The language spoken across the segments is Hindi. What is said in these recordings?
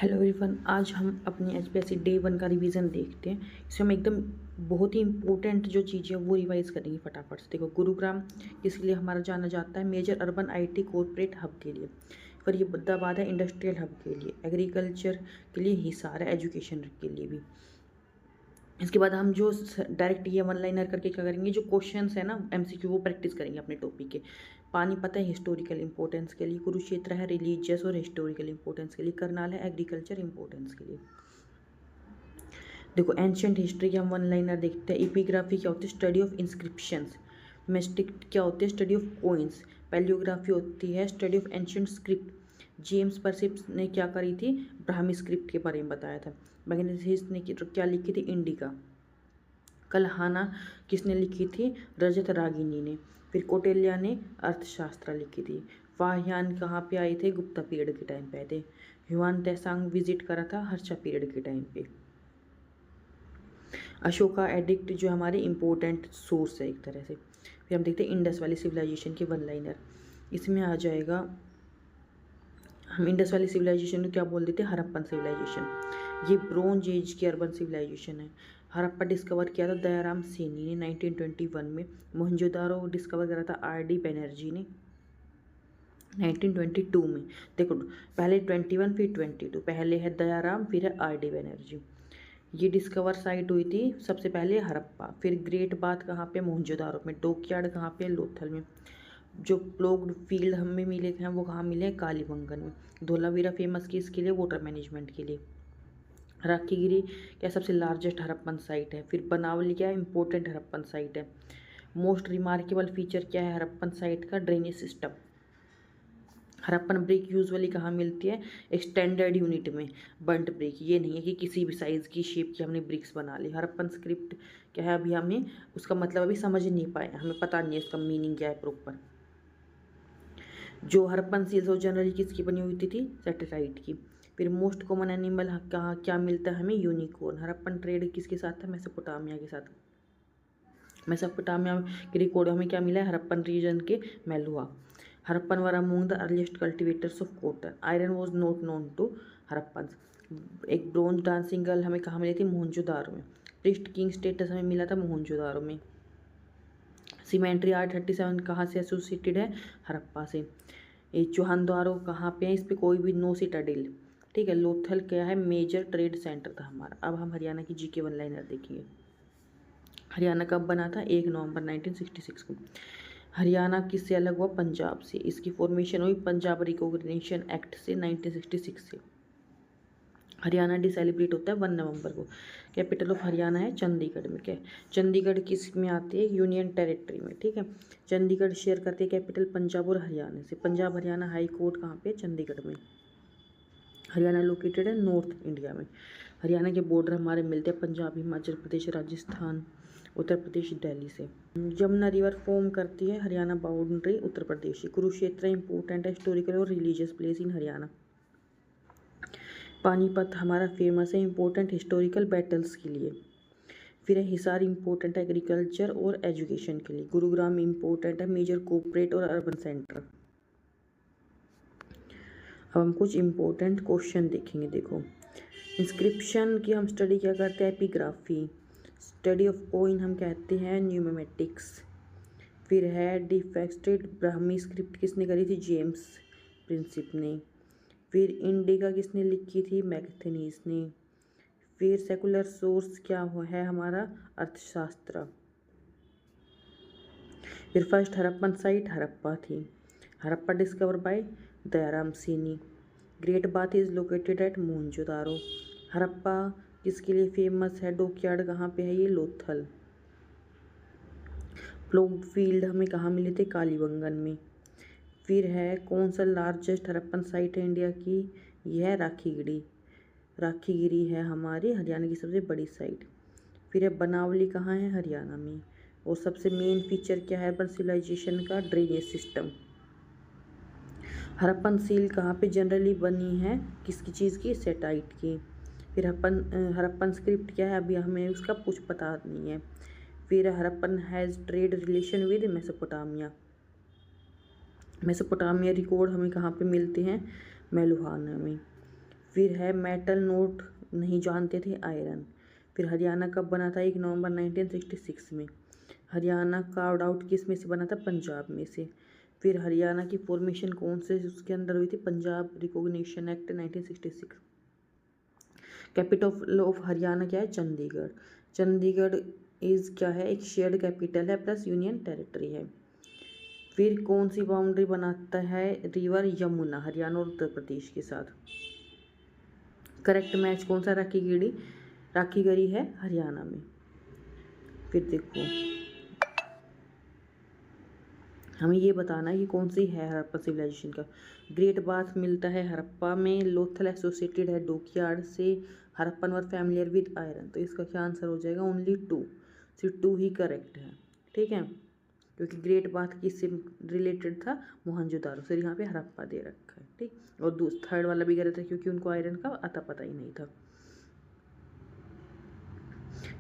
हेलो एवरीवन, आज हम अपने एचपीएससी डे 1 का रिवीजन देखते हैं। इसमें हम एकदम बहुत ही इंपॉर्टेंट जो चीज़ें हैं वो रिवाइज करेंगे फटाफट से। देखो, गुरुग्राम किसके लिए हमारा जाना जाता है? Major urban IT corporate hub के लिए। फिर ये मुद्दाबाद है इंडस्ट्रियल हब के लिए, एग्रीकल्चर के लिए हिसार है, एजुकेशन के लिए भी। इसके बाद हम जो डायरेक्ट ये वन लाइनर करके क्या करेंगे, जो क्वेश्चंस है ना एमसीक्यू, वो प्रैक्टिस करेंगे अपने टॉपिक के। पानीपत है हिस्टोरिकल इंपॉर्टेंस के लिए, कुरुक्षेत्र है रिलीजियस और हिस्टोरिकल इंपॉर्टेंस के लिए, करनाल है एग्रीकल्चर इंपॉर्टेंस के लिए। देखो, एंशियंट हिस्ट्री के हम वन लाइनर देखते हैं। एपिग्राफी क्या होती है? Study of inscriptions. मिस्टिक क्या होती है? Study of coins. पैलियोग्राफी होती है study of ancient script. James Prinsep ने क्या करी थी? ब्राह्मी स्क्रिप्ट के बारे में बताया था। मैग्नेसिस ने क्या लिखी थी? इंडिका। कलहाना किसने लिखी थी? रजत रागिनी ने। फिर कौटिल्य ने अर्थशास्त्र लिखी थी। फाहियान कहाँ पे आए थे? गुप्ता पीरियड के टाइम पे आए थे। ह्युआन त्सांग विजिट करा था हर्षा पीरियड के टाइम पे। अशोका एडिक्ट जो हमारे इंपॉर्टेंट सोर्स है एक तरह से। फिर हम देखते हैं इंडस वैली सिविलाइजेशन के वन लाइनर। इसमें आ जाएगा, हम इंडस वैली सिविलाइजेशन को क्या बोल देते हैं? हड़प्पन सिविलाइजेशन। ये ब्रोंज एज की अर्बन सिविलाइजेशन है। हड़प्पा डिस्कवर किया था दयाराम सैनी ने 1921 में। मोहनजोदारो डिस्कवर करा था आर.डी. बनर्जी ने 1922 में। देखो, पहले 21 फिर 22, पहले है दयाराम फिर है आर.डी. बनर्जी। ये डिस्कवर साइट हुई थी सबसे पहले हड़प्पा। फिर ग्रेट बाथ कहाँ पे? मोहनजोदारो में। डॉकयार्ड कहाँ पे? लोथल में। जो प्लोग्ड फील्ड हमें मिले थे वो कहाँ मिले? कालीबंगन में। धोलावीरा फेमस किसके लिए? वाटर मैनेजमेंट के लिए। राखीगिरी क्या सबसे लार्जेस्ट हड़प्पन साइट है। फिर बनावली क्या है? इंपॉर्टेंट हड़प्पन साइट है। मोस्ट रिमार्केबल फीचर क्या है हड़प्पन साइट का? Drainage system. Harappan brick usually कहाँ मिलती है? एक स्टैंडर्ड यूनिट में बंट ब्रिक। ये नहीं है कि किसी भी साइज़ की शेप की हमने ब्रिक्स बना ली। हड़प्पन स्क्रिप्ट क्या है? अभी हमें उसका मतलब अभी समझ नहीं पाए, हमें पता नहीं है इसका मीनिंग क्या है प्रॉपर। जो हड़प्पन सील्स वो जनरली किसकी बनी हुई थी? सैटेलाइट की। फिर मोस्ट कॉमन एनिमल कहाँ क्या मिलता है हमें? यूनिकॉर्न। हड़प्पन ट्रेड किसके साथ था? मेसोपोटामिया के साथ। मेसोपोटामिया के रिकॉर्ड हमें क्या मिला है? हड़प्पन रीजन के Meluhha. Harappan were among the earliest cultivators of cotton. Iron was not known to Harappan. एक ब्रोंज डांसिंग गर्ल हमें कहाँ मिली थी? मोहनजोदारो में। प्रिस्ट किंग स्टेटस हमें मिला था मोहनजोदारो में। सीमेंट्री आर्ट 37 कहाँ से एसोसिएटेड है? हड़प्पा से। ये चौहानद्वारो कहाँ पे है? इस पर कोई भी नो सिटाडेल। ठीक है। लोथल क्या है? मेजर ट्रेड सेंटर था हमारा। अब हम हरियाणा की जीके वन लाइनर देखेंगे। हरियाणा कब बना था? 1 नवंबर 1966 को। हरियाणा किससे अलग हुआ? पंजाब से। इसकी फॉर्मेशन हुई पंजाब रिकॉग्निशन एक्ट से 1966 से। हरियाणा डे सेलिब्रेट होता है 1 नवंबर को। कैपिटल ऑफ हरियाणा है चंडीगढ़ में। क्या चंडीगढ़ किस में आती है? यूनियन टेरिटरी में। ठीक है। चंडीगढ़ शेयर करती है कैपिटल पंजाब और हरियाणा से। पंजाब हरियाणा हाई कोर्ट कहाँ पे? चंडीगढ़ में। हरियाणा लोकेटेड है नॉर्थ इंडिया में। हरियाणा के बॉर्डर हमारे मिलते हैं पंजाब, हिमाचल प्रदेश, राजस्थान, उत्तर प्रदेश, दिल्ली से। यमुना रिवर फॉर्म करती है हरियाणा बाउंड्री उत्तर प्रदेश से। कुरुक्षेत्र इंपॉर्टेंट है हिस्टोरिकल और religious place in Haryana. Panipat हमारा फेमस है इंपॉर्टेंट हिस्टोरिकल बैटल्स के लिए। फिर है हिसार इंपॉर्टेंट है एग्रीकल्चर और एजुकेशन के लिए। गुरुग्राम इंपॉर्टेंट है मेजर कॉर्पोरेट और अर्बन सेंटर। अब हम कुछ इंपॉर्टेंट क्वेश्चन देखेंगे। देखो, इंस्क्रिप्शन की हम स्टडी क्या करते हैं? एपिग्राफी। स्टडी ऑफ कोइन हम कहते हैं न्यूमेटिक्स। फिर है डिफेक्टेड ब्राह्मी स्क्रिप्ट किसने करी थी? जेम्स प्रिंसिप ने। फिर इंडिका किसने लिखी थी? मैगथनीज ने। फिर सेकुलर सोर्स क्या है हमारा? अर्थशास्त्र। फिर फर्स्ट हड़प्पन साइट हड़प्पा थी। Harappa discover by Dayaram Saini. Great bath is located at Mohenjodaro. Harappa किसके लिए फेमस है? डॉकयार्ड कहाँ पे है? ये लोथल। प्लोग्ड फील्ड हमें कहाँ मिले थे? कालीबंगन में। फिर है कौन सा लार्जेस्ट हड़प्पन साइट है इंडिया की? यह है राखीगिरी। राखीगिरी है हमारी हरियाणा की सबसे बड़ी साइट। फिर है बनावली कहाँ है? हरियाणा में। और सबसे मेन फीचर क्या है अर्बन सिविलाइजेशन का? Drainage system. हड़प्पन सील कहाँ पे जनरली बनी है? किसकी चीज़ की? सेटाइट की। फिर हड़प्पन स्क्रिप्ट क्या है? अभी हमें उसका कुछ पता नहीं है। फिर Harappan has trade relation with Mesopotamia. Mesopotamia record हमें कहाँ पे मिलते हैं? मेलुहाना में। फिर है मेटल नोट नहीं जानते थे आयरन। फिर हरियाणा कब बना था? 1 नवंबर 1966 में। हरियाणा कार्ड आउट किस में से बना था? पंजाब में से। फिर हरियाणा की फॉर्मेशन कौन से उसके अंदर हुई थी? Punjab recognition act 1966। Capital of Haryana क्या है? चंडीगढ़। चंडीगढ़ इज क्या है? एक शेयर्ड कैपिटल है प्लस यूनियन टेरिटरी है। फिर कौन सी बाउंड्री बनाता है रिवर यमुना हरियाणा और उत्तर प्रदेश के साथ? करेक्ट मैच कौन सा राखी गढ़ी है? हरियाणा में। फिर देखो हमें ये बताना है कि कौन सी है हड़प्पा सिविलाइजेशन का। ग्रेट बाथ मिलता है हड़प्पा में। लोथल एसोसिएटेड है डोकयार्ड से। हड़प्पन वर फैमिलियर विद आयरन। तो इसका क्या आंसर हो जाएगा? ओनली 2। सिर्फ 2 ही करेक्ट है। ठीक है, क्योंकि ग्रेट बाथ किससे रिलेटेड था? मोहनजोदारो से। यहाँ पे हड़प्पा दे रखा है। ठीक, और थर्ड वाला भी गलत है क्योंकि उनको आयरन का अता पता ही नहीं था।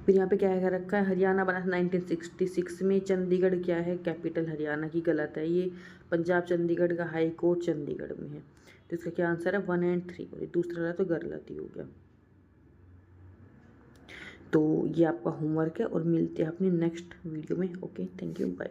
फिर यहाँ पे क्या है रखा है? हरियाणा बना था 1966 में। चंडीगढ़ क्या है? कैपिटल हरियाणा की। गलत है ये। पंजाब चंडीगढ़ का हाई कोर्ट चंडीगढ़ में है। तो इसका क्या आंसर है? 1 और 3। और दूसरा रहा तो गलत ही हो गया। तो ये आपका होमवर्क है और मिलते हैं अपनी नेक्स्ट वीडियो में। Okay, thank you, bye.